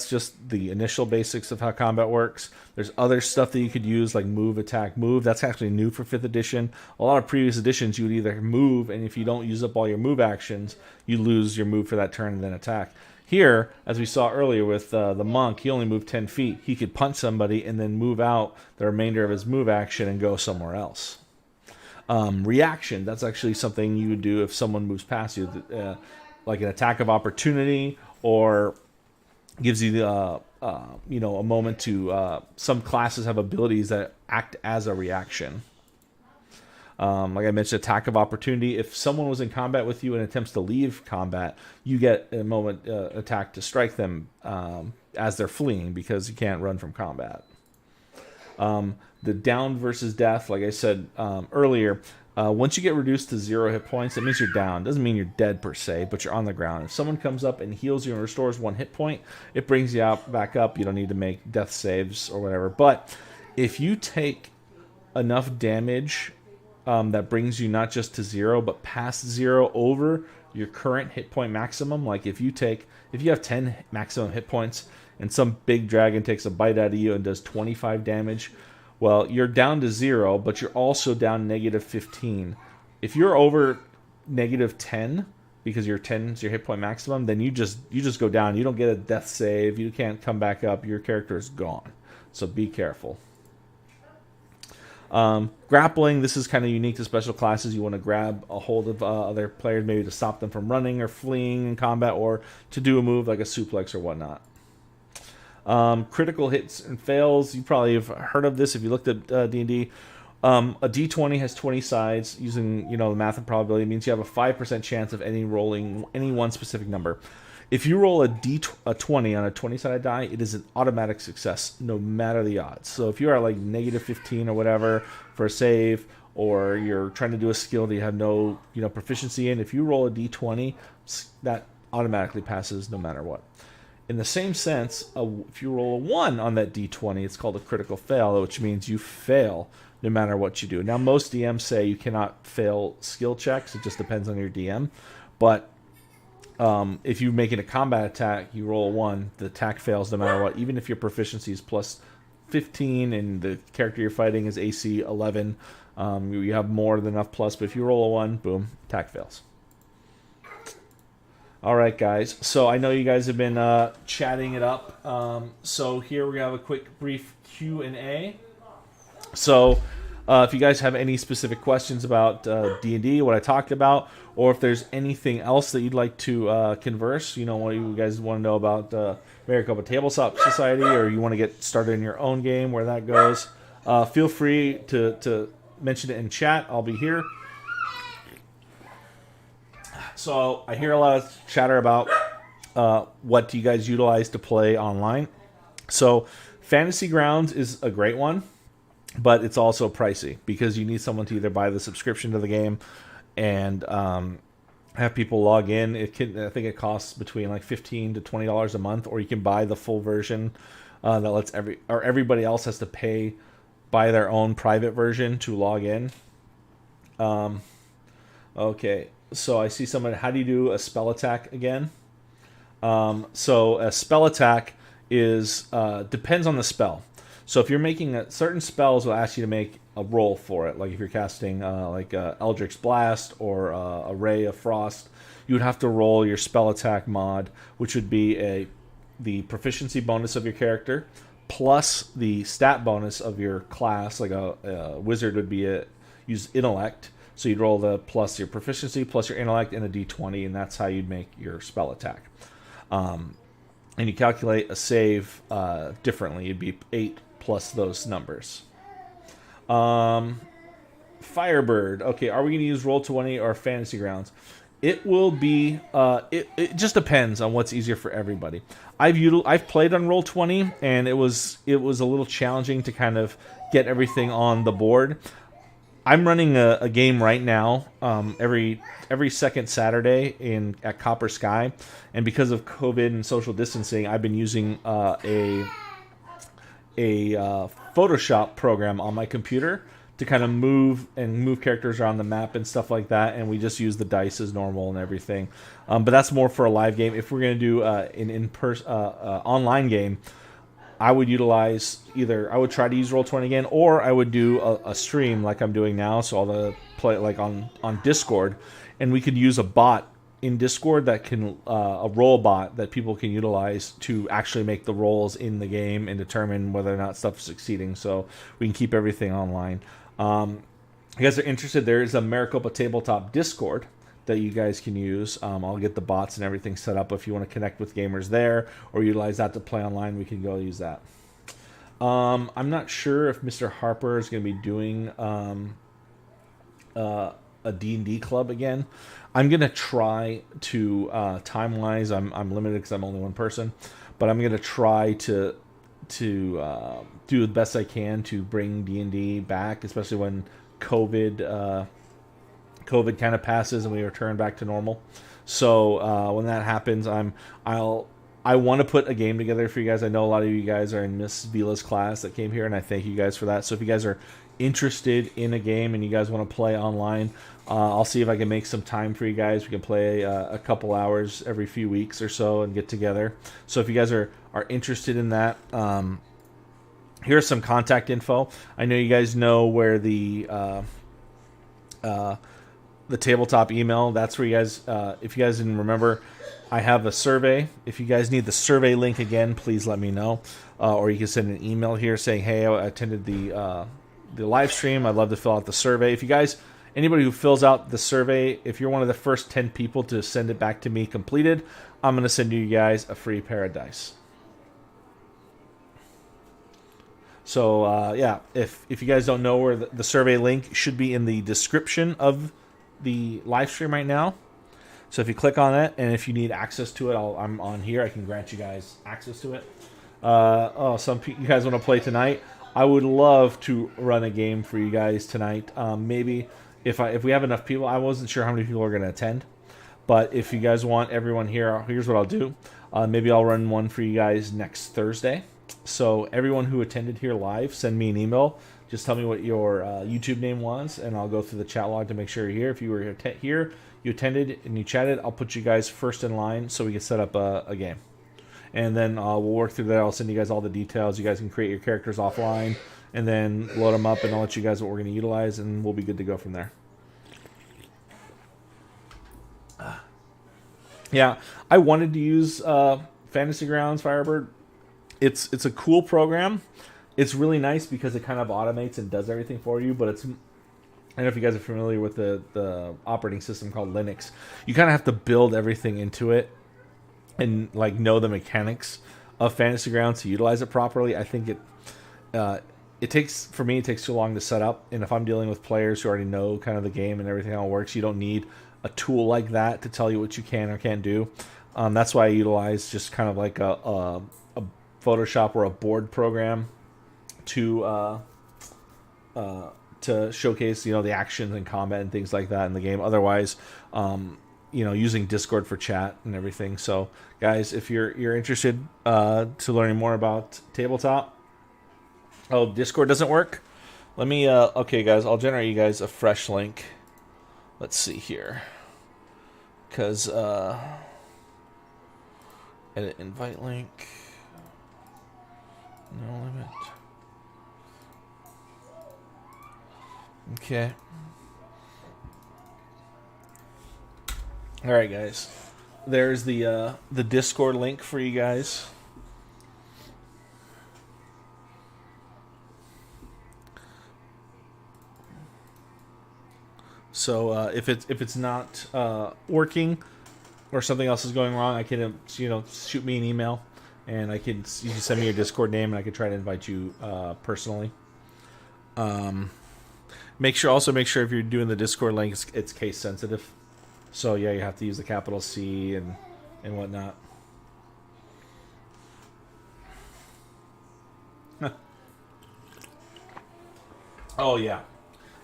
just the initial basics of how combat works. There's other stuff that you could use, like move, attack, move. That's actually new for 5th edition. A lot of previous editions, you would either move, and if you don't use up all your move actions, you lose your move for that turn and then attack. Here, as we saw earlier with the monk, he only moved 10 feet. He could punch somebody and then move out the remainder of his move action and go somewhere else. Reaction, that's actually something you would do if someone moves past you, like an attack of opportunity, or gives you a moment to. Some classes have abilities that act as a reaction. Like I mentioned, attack of opportunity. If someone was in combat with you and attempts to leave combat, you get a moment attack to strike them as they're fleeing, because you can't run from combat. The down versus death, like I said earlier, once you get reduced to 0 hit points, it means you're down. Doesn't mean you're dead per se, but you're on the ground. If someone comes up and heals you and restores 1 hit point, it brings you back up. You don't need to make death saves or whatever. But if you take enough damage that brings you not just to 0, but past 0 over your current hit point maximum, like if you have 10 maximum hit points and some big dragon takes a bite out of you and does 25 damage, well, you're down to 0, but you're also down -15. If you're over -10, because your 10 is your hit point maximum, then you just go down. You don't get a death save. You can't come back up. Your character is gone. So be careful. Grappling, this is kind of unique to special classes. You want to grab a hold of other players, maybe to stop them from running or fleeing in combat, or to do a move like a suplex or whatnot. Critical hits and fails, you probably have heard of this if you looked at D&D. A D20 has 20 sides. Using the math and probability, means you have a 5% chance of rolling any one specific number. If you roll a 20 on a 20-sided die, it is an automatic success, no matter the odds. So if you are like negative 15 or whatever for a save, or you're trying to do a skill that you have no proficiency in, if you roll a D20, that automatically passes no matter what. In the same sense, if you roll a 1 on that D20, it's called a critical fail, which means you fail no matter what you do. Now, most DMs say you cannot fail skill checks. It just depends on your DM. But if you're making a combat attack, you roll a 1, the attack fails no matter what. Even if your proficiency is plus 15 and the character you're fighting is AC 11, you have more than enough plus. But if you roll a 1, boom, attack fails. All right, guys. So I know you guys have been chatting it up. So here we have a quick, brief Q&A. So if you guys have any specific questions about D&D, what I talked about, or if there's anything else that you'd like to converse, what you guys want to know about Maricopa Tabletop Society, or you want to get started in your own game, where that goes, feel free to mention it in chat. I'll be here. So I hear a lot of chatter about what do you guys utilize to play online. So Fantasy Grounds is a great one, but it's also pricey because you need someone to either buy the subscription to the game and have people log in. I think it costs between like $15 to $20 a month, or you can buy the full version that lets everybody else has to buy their own private version to log in. Okay. So I see someone, how do you do a spell attack again? So a spell attack is depends on the spell. So if you're making certain spells will ask you to make a roll for it. Like if you're casting like Eldritch Blast or a Ray of Frost, you would have to roll your spell attack mod, which would be the proficiency bonus of your character plus the stat bonus of your class. Like a wizard would be use intellect. So you'd roll the plus your proficiency, plus your intellect, and a d20, and that's how you'd make your spell attack. And you calculate a save differently. It'd be 8 plus those numbers. Firebird. Okay, are we going to use Roll20 or Fantasy Grounds? It will be. It just depends on what's easier for everybody. I've played on Roll20, and it was a little challenging to kind of get everything on the board. I'm running a game right now every second Saturday at Copper Sky, and because of COVID and social distancing, I've been using a Photoshop program on my computer to kind of move characters around the map and stuff like that, and we just use the dice as normal and everything. But that's more for a live game. If we're going to do an in-person online game, I would utilize I would try to use Roll20 again, or I would do a stream like I'm doing now. So I'll play like on Discord, and we could use a bot in Discord that can a roll bot that people can utilize to actually make the rolls in the game and determine whether or not stuff is succeeding. So we can keep everything online. If you guys are interested, there is a Maricopa Tabletop Discord that you guys can use. I'll get the bots and everything set up. If you want to connect with gamers there or utilize that to play online, we can go use that. I'm not sure if Mr. Harper is going to be doing a D&D club again. I'm going to try to, time-wise, I'm limited because I'm only one person, but I'm going to try to do the best I can to bring D&D back, especially when COVID kind of passes and we return back to normal. So when that happens, I want to put a game together for you guys. I know a lot of you guys are in Miss Vila's class that came here, and I thank you guys for that. So if you guys are interested in a game and you guys want to play online, I'll see if I can make some time for you guys. We can play a couple hours every few weeks or so and get together. So if you guys are interested in that, here's some contact info. I know you guys know where the tabletop email, that's where you guys, if you guys didn't remember, I have a survey. If you guys need the survey link again, please let me know. Or you can send an email here saying, hey, I attended the live stream. I'd love to fill out the survey. If you guys, anybody who fills out the survey, if you're one of the first 10 people to send it back to me completed, I'm going to send you guys a free pair of dice. So, yeah, if you guys don't know where the survey link should be in the description of the live stream right now. So if you click on it, and if you need access to it, I'm on here. I can grant you guys access to it. You guys want to play tonight? I would love to run a game for you guys tonight. Maybe if we have enough people. I wasn't sure how many people are going to attend, but if you guys want everyone here, here's what I'll do. Maybe I'll run one for you guys next Thursday. So everyone who attended here live, send me an email. Just tell me what your YouTube name was, and I'll go through the chat log to make sure you're here. If you were here, you attended, and you chatted, I'll put you guys first in line so we can set up a game. And then we'll work through that. I'll send you guys all the details. You guys can create your characters offline, and then load them up, and I'll let you guys what we're going to utilize, and we'll be good to go from there. Yeah, I wanted to use Fantasy Grounds Firebird. It's a cool program. It's really nice because it kind of automates and does everything for you, but I don't know if you guys are familiar with the operating system called Linux. You kind of have to build everything into it and like know the mechanics of Fantasy Grounds to utilize it properly. I think it takes too long to set up, and if I'm dealing with players who already know kind of the game and everything how it works, you don't need a tool like that to tell you what you can or can't do. That's why I utilize just kind of like a Photoshop or a board program to showcase, the actions and combat and things like that in the game. Otherwise, using Discord for chat and everything. So, guys, if you're interested to learning more about tabletop, Discord doesn't work. Let me. Okay, guys, I'll generate you guys a fresh link. Let's see here, because edit invite link. No limit. Okay. All right, guys. There's the Discord link for you guys. So if it's not working or something else is going wrong, I can shoot me an email. And you can send me your Discord name, and I can try to invite you personally. Make sure if you're doing the Discord link, it's case sensitive. So yeah, you have to use the capital C and whatnot. Oh yeah,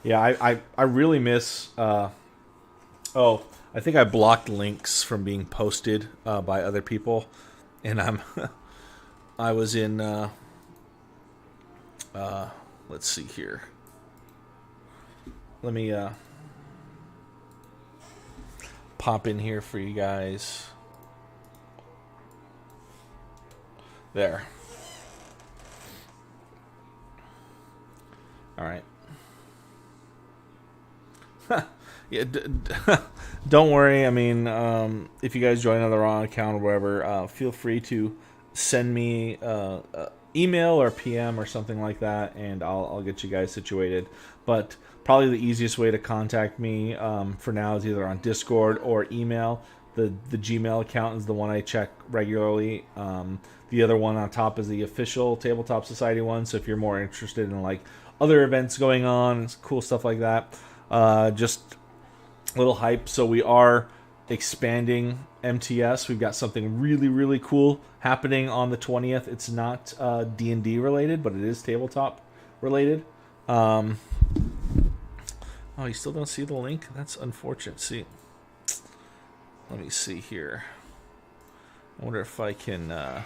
I really miss. I think I blocked links from being posted by other people. And I was in, let's see here. Let me pop in here for you guys. There. All right. Yeah, don't worry. I mean, if you guys join on the wrong account or whatever, feel free to send me email or PM or something like that, and I'll get you guys situated. But probably the easiest way to contact me for now is either on Discord or email. The Gmail account is the one I check regularly. The other one on top is the official Tabletop Society one. So if you're more interested in like other events going on and cool stuff like that, just a little hype. So we are expanding MTS. We've got something really, really cool happening on the 20th. It's not D&D related, but it is tabletop related. Oh, you still don't see the link? That's unfortunate. See, let me see here. I wonder if I can...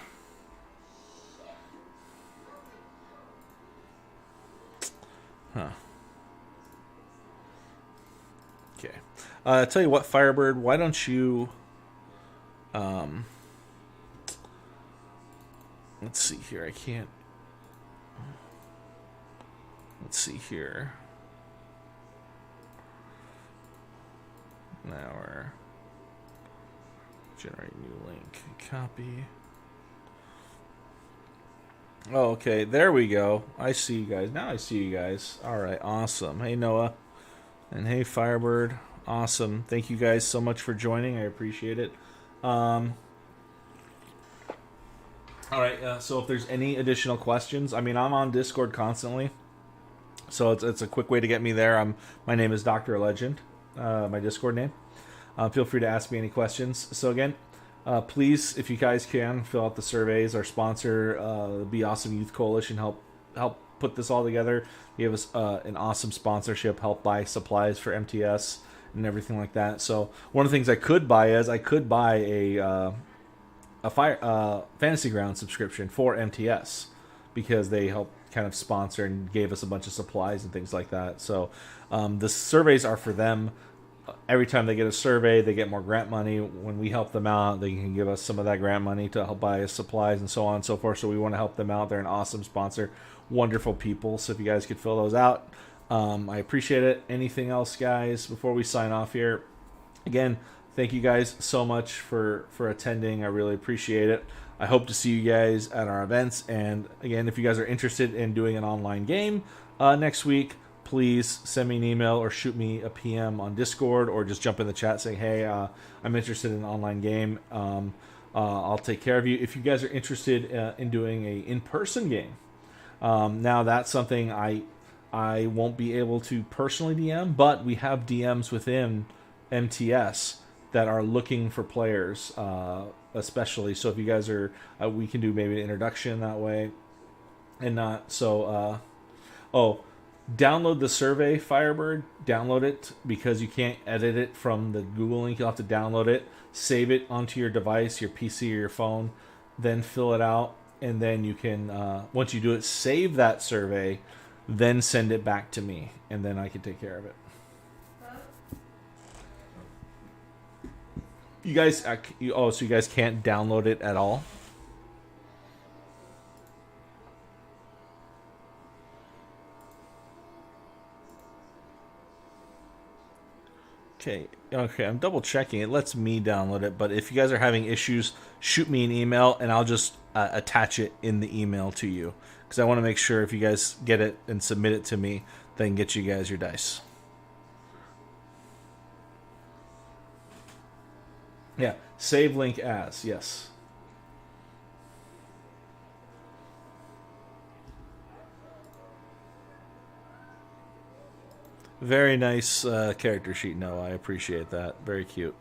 Okay. I'll tell you what, Firebird, why don't you... let's see here. I can't... Let's see here. Now we're... Generate new link. Copy. Oh, okay. There we go. I see you guys. Now I see you guys. All right. Awesome. Hey, Noah. And hey, Firebird. Awesome. Thank you guys so much for joining. I appreciate it. All right. So if there's any additional questions, I mean, I'm on Discord constantly. So it's a quick way to get me there. My name is Dr. Legend, my Discord name. Feel free to ask me any questions. So again, please, if you guys can, fill out the surveys. Our sponsor, the Be Awesome Youth Coalition, help put this all together. They gave us an awesome sponsorship, help buy supplies for MTS and everything like that. So one of the things I could buy is a Fantasy Ground subscription for MTS because they help kind of sponsor and gave us a bunch of supplies and things like that. So the surveys are for them. Every time they get a survey, they get more grant money. When we help them out, they can give us some of that grant money to help buy us supplies and so on and so forth. So we want to help them out. They're an awesome sponsor, wonderful people. So if you guys could fill those out, I appreciate it. Anything else, guys, before we sign off here? Again, thank you guys so much for attending. I really appreciate it. I hope to see you guys at our events. And again, if you guys are interested in doing an online game next week, please send me an email or shoot me a PM on Discord or just jump in the chat saying, hey, I'm interested in an online game. I'll take care of you. If you guys are interested in doing a in-person game, now that's something I won't be able to personally DM, but we have DMs within MTS that are looking for players, especially. So if you guys are, we can do maybe an introduction that way and not. So, download the survey, Firebird. Download it because you can't edit it from the Google link. You'll have to download it, save it onto your device, your PC or your phone, then fill it out. And then you can, once you do it, save that survey, then send it back to me. And then I can take care of it. You guys, so you guys can't download it at all? Okay, I'm double checking. It lets me download it, but if you guys are having issues, shoot me an email and I'll just attach it in the email to you. Because I want to make sure if you guys get it and submit it to me, then get you guys your dice. Yeah, save link as, yes. Very nice character sheet, Noah. I appreciate that. Very cute.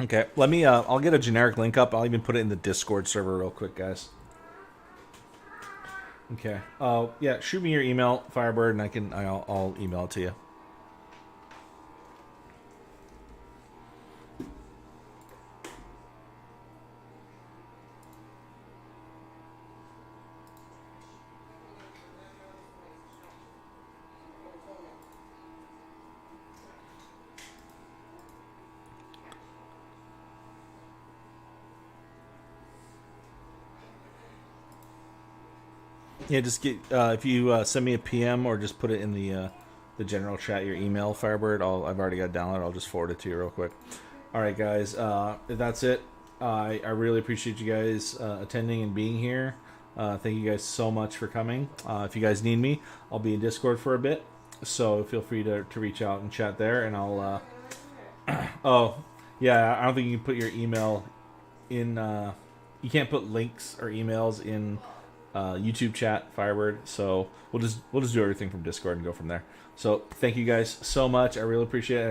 Okay, let me, I'll get a generic link up. I'll even put it in the Discord server real quick, guys. Okay. Yeah, shoot me your email, Firebird, and I'll email it to you. Yeah, just get if you send me a PM or just put it in the general chat, your email, Firebird. I've already got it downloaded. I'll just forward it to you real quick. All right, guys. That's it. I really appreciate you guys attending and being here. Thank you guys so much for coming. If you guys need me, I'll be in Discord for a bit, so feel free to reach out and chat there. And I'll. Oh, yeah. I don't think you can put your email in. You can't put links or emails in. YouTube chat, Firebird. So we'll just do everything from Discord and go from there. So thank you guys so much. I really appreciate it.